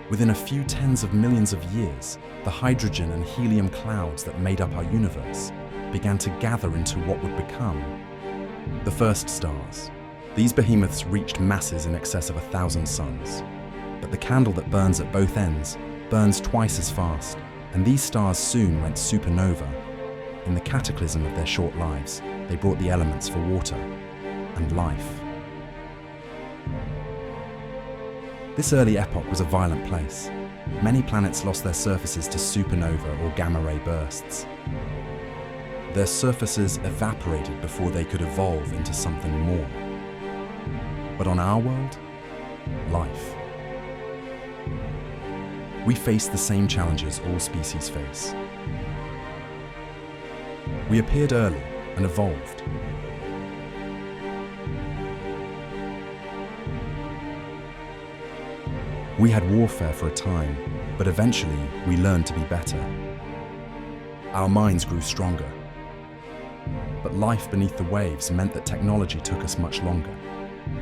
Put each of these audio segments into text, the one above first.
Within a few tens of millions of years, the hydrogen and helium clouds that made up our universe began to gather into what would become the first stars. These behemoths reached masses in excess of 1,000 suns. But the candle that burns at both ends burns twice as fast, and these stars soon went supernova. In the cataclysm of their short lives, they brought the elements for water and life. This early epoch was a violent place. Many planets lost their surfaces to supernova or gamma-ray bursts. Their surfaces evaporated before they could evolve into something more. But on our world, life. We face the same challenges all species face. We appeared early and evolved. We had warfare for a time, but eventually we learned to be better. Our minds grew stronger. But life beneath the waves meant that technology took us much longer.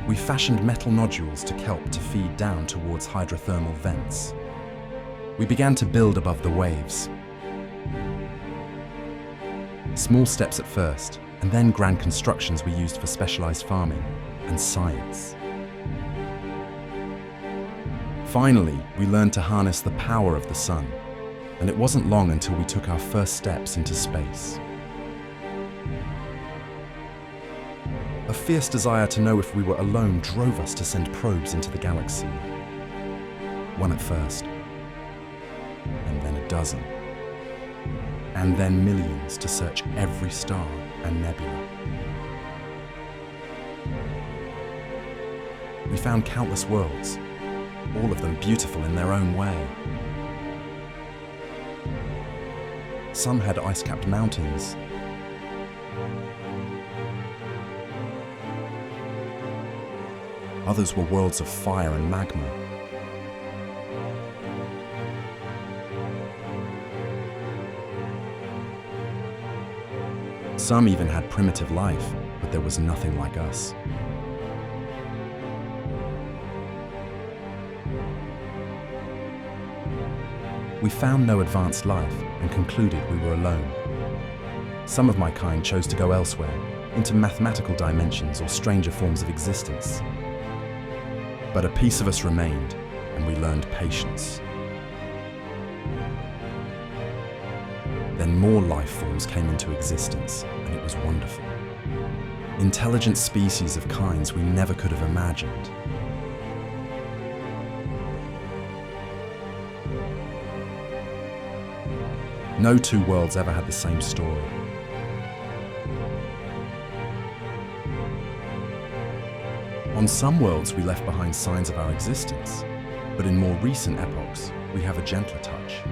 We fashioned metal nodules to kelp to feed down towards hydrothermal vents. We began to build above the waves. Small steps at first, and then grand constructions were used for specialized farming and science. Finally, we learned to harness the power of the sun, and it wasn't long until we took our first steps into space. A fierce desire to know if we were alone drove us to send probes into the galaxy. One at first, and then a dozen, and then millions to search every star and nebula. We found countless worlds, all of them beautiful in their own way. Some had ice-capped mountains. Others were worlds of fire and magma. Some even had primitive life, but there was nothing like us. We found no advanced life and concluded we were alone. Some of my kind chose to go elsewhere, into mathematical dimensions or stranger forms of existence. But a piece of us remained, and we learned patience. Then more life forms came into existence, and it was wonderful. Intelligent species of kinds we never could have imagined. No two worlds ever had the same story. On some worlds we left behind signs of our existence, but in more recent epochs we have a gentler touch.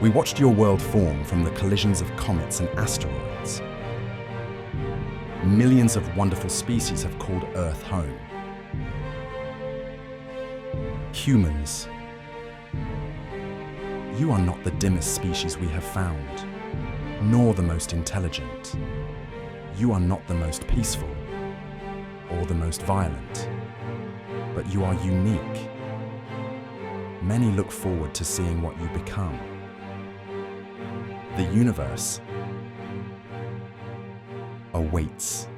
We watched your world form from the collisions of comets and asteroids. Millions of wonderful species have called Earth home. Humans, you are not the dimmest species we have found, nor the most intelligent. You are not the most peaceful or the most violent, but you are unique. Many look forward to seeing what you become. The universe awaits.